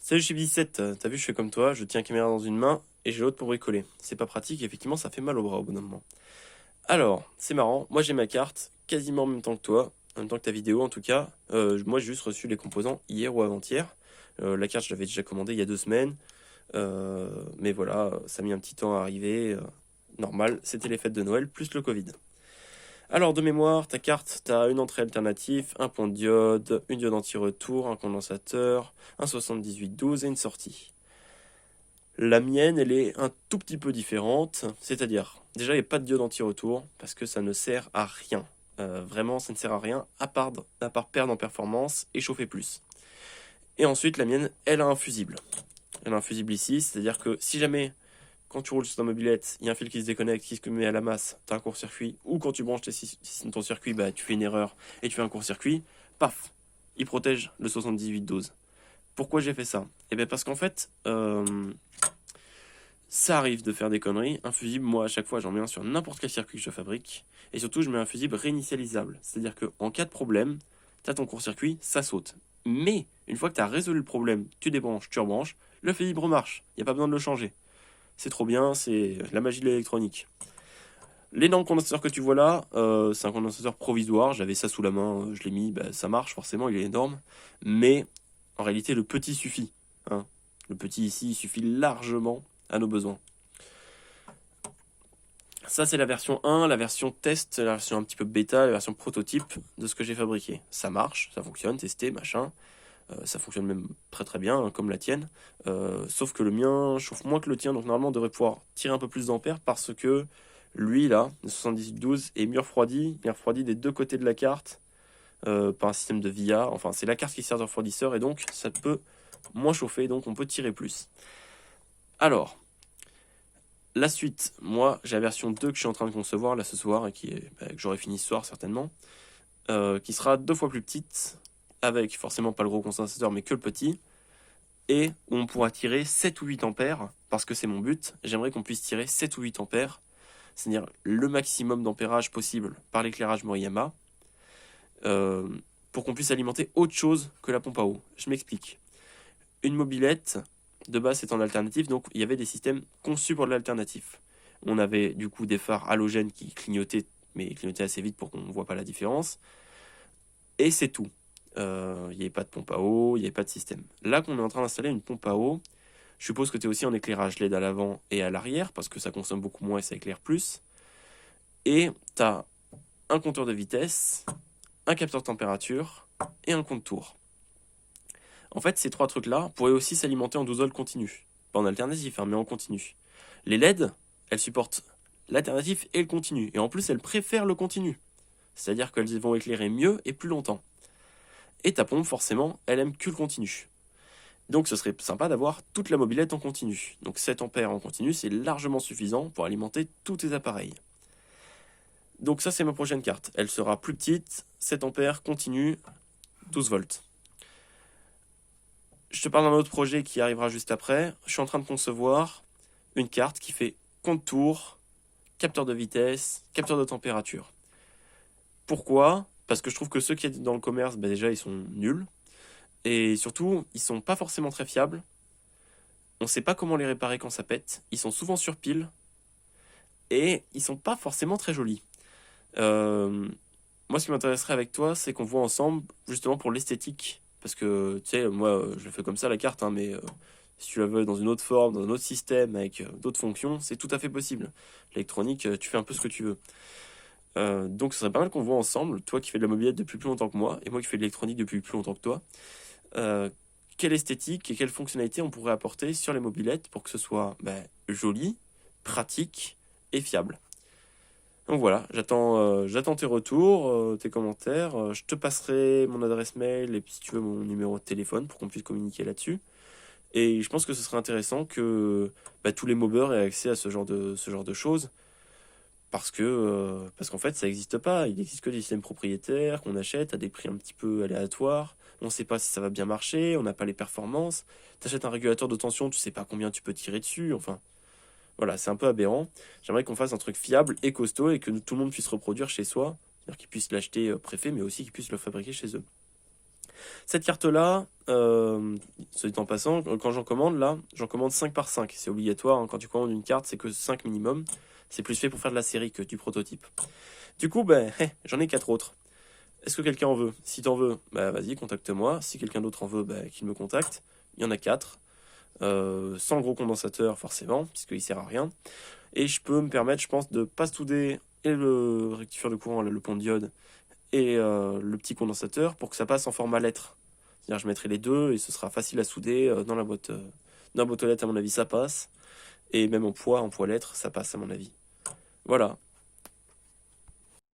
Salut Chip17, t'as vu, je fais comme toi, je tiens la caméra dans une main et j'ai l'autre pour bricoler. C'est pas pratique, effectivement, ça fait mal au bras au bout d'un moment. Alors, c'est marrant, moi j'ai ma carte quasiment en même temps que toi, en même temps que ta vidéo en tout cas. Moi j'ai juste reçu les composants hier ou avant-hier. La carte, je l'avais déjà commandée il y a 2 semaines, mais voilà, ça a mis un petit temps à arriver. Normal, c'était les fêtes de Noël plus le Covid. Alors, de mémoire, ta carte, t'as une entrée alternative, un pont de diode, une diode anti-retour, un condensateur, un 7812 et une sortie. La mienne, elle est un tout petit peu différente, c'est-à-dire, déjà, il n'y a pas de diode anti-retour, parce que ça ne sert à rien. Vraiment, ça ne sert à rien, à part perdre en performance et chauffer plus. Et ensuite, la mienne, elle a un fusible. Elle a un fusible ici, c'est-à-dire que si jamais, quand tu roules sur ta mobilette, il y a un fil qui se déconnecte, qui se met à la masse, tu as un court-circuit, ou quand tu branches ton circuit, bah, tu fais une erreur et tu fais un court-circuit, paf, il protège le 7812. Pourquoi j'ai fait ça? Eh bien parce qu'en fait, ça arrive de faire des conneries. Un fusible, moi, à chaque fois, j'en mets un sur n'importe quel circuit que je fabrique. Et surtout, je mets un fusible réinitialisable. C'est-à-dire qu'en cas de problème, tu as ton court-circuit, ça saute. Mais, une fois que tu as résolu le problème, tu débranches, tu rebranches, le fusible remarche. Il n'y a pas besoin de le changer. C'est trop bien, c'est la magie de l'électronique. L'énorme condensateur que tu vois là, c'est un condensateur provisoire. J'avais ça sous la main, je l'ai mis, bah, ça marche forcément, il est énorme. Mais, en réalité, le petit suffit, hein. Le petit ici, il suffit largement à nos besoins. Ça, c'est la version 1, la version test, la version un petit peu bêta, la version prototype de ce que j'ai fabriqué. Ça marche, ça fonctionne, testé, machin. Ça fonctionne même très très bien, hein, comme la tienne. Sauf que le mien chauffe moins que le tien, donc normalement on devrait pouvoir tirer un peu plus d'ampères parce que lui, là, le 7812, est mieux refroidi des deux côtés de la carte par un système de VIA. Enfin, c'est la carte qui sert de refroidisseur et donc ça peut moins chauffer, donc on peut tirer plus. Alors, la suite, moi j'ai la version 2 que je suis en train de concevoir là ce soir et que j'aurai fini ce soir certainement, qui sera 2 fois plus petite, avec forcément pas le gros condensateur mais que le petit, et où on pourra tirer 7 ou 8 ampères, parce que c'est mon but, j'aimerais qu'on puisse tirer 7 ou 8 ampères, c'est-à-dire le maximum d'ampérage possible par l'éclairage Moriyama, euh, pour qu'on puisse alimenter autre chose que la pompe à eau. Je m'explique. Une mobilette, de base c'est en alternative, donc il y avait des systèmes conçus pour de l'alternatif. On avait du coup des phares halogènes qui clignotaient, mais clignotaient assez vite pour qu'on ne voit pas la différence. Et c'est tout. Il n'y avait pas de pompe à eau, il n'y avait pas de système. Là qu'on est en train d'installer une pompe à eau, je suppose que tu es aussi en éclairage LED à l'avant et à l'arrière, parce que ça consomme beaucoup moins et ça éclaire plus. Et tu as un compteur de vitesse, un capteur de température et un compte tour. En fait, ces 3 trucs-là pourraient aussi s'alimenter en 12 volts continu. Pas en alternatif, hein, mais en continu. Les LED, elles supportent l'alternatif et le continu. Et en plus, elles préfèrent le continu. C'est-à-dire qu'elles vont éclairer mieux et plus longtemps. Et ta pompe, forcément, elle aime que le continu. Donc ce serait sympa d'avoir toute la mobilette en continu. Donc 7 ampères en continu, c'est largement suffisant pour alimenter tous tes appareils. Donc ça, c'est ma prochaine carte. Elle sera plus petite, 7 ampères, continu, 12 volts. Je te parle d'un autre projet qui arrivera juste après. Je suis en train de concevoir une carte qui fait compte tour, capteur de vitesse, capteur de température. Pourquoi? Parce que je trouve que ceux qui sont dans le commerce, bah déjà, ils sont nuls. Et surtout, ils sont pas forcément très fiables. On sait pas comment les réparer quand ça pète. Ils sont souvent sur pile. Et ils sont pas forcément très jolis. Euh, Moi, ce qui m'intéresserait avec toi, c'est qu'on voit ensemble, justement pour l'esthétique. Parce que, tu sais, moi, je le fais comme ça, la carte, hein, mais si tu la veux dans une autre forme, dans un autre système, avec d'autres fonctions, c'est tout à fait possible. L'électronique, tu fais un peu ce que tu veux. Donc, ce serait pas mal qu'on voit ensemble, toi qui fais de la mobilette depuis plus longtemps que moi, et moi qui fais de l'électronique depuis plus longtemps que toi, euh, quelle esthétique et quelle fonctionnalité on pourrait apporter sur les mobilettes pour que ce soit joli, pratique et fiable. Donc voilà, j'attends tes retours, tes commentaires. Je te passerai mon adresse mail et puis si tu veux mon numéro de téléphone pour qu'on puisse communiquer là-dessus. Et je pense que ce serait intéressant que tous les mobeurs aient accès à ce genre de choses parce qu'en fait ça n'existe pas. Il n'existe que des systèmes propriétaires qu'on achète à des prix un petit peu aléatoires. On ne sait pas si ça va bien marcher, on n'a pas les performances. Tu achètes un régulateur de tension, tu sais pas combien tu peux tirer dessus. Enfin, voilà, c'est un peu aberrant. J'aimerais qu'on fasse un truc fiable et costaud et que tout le monde puisse reproduire chez soi. C'est-à-dire qu'ils puissent l'acheter préfet, mais aussi qu'ils puissent le fabriquer chez eux. Cette carte-là, soit dit en passant, quand j'en commande, là, j'en commande 5 par 5. C'est obligatoire, hein, quand tu commandes une carte, c'est que 5 minimum. C'est plus fait pour faire de la série que du prototype. Du coup, ben, j'en ai 4 autres. Est-ce que quelqu'un en veut? Si t'en veux, bah vas-y, contacte-moi. Si quelqu'un d'autre en veut, bah, qu'il me contacte. Il y en a 4. Sans gros condensateur, forcément, puisqu'il sert à rien. Et je peux me permettre, je pense, de pas souder et le rectifieur de courant, là, le pont de diode, et le petit condensateur pour que ça passe en format lettre. C'est-à-dire, je mettrai les deux et ce sera facile à souder dans la boîte aux lettres, à mon avis, ça passe. Et même en poids lettre, ça passe, à mon avis. Voilà.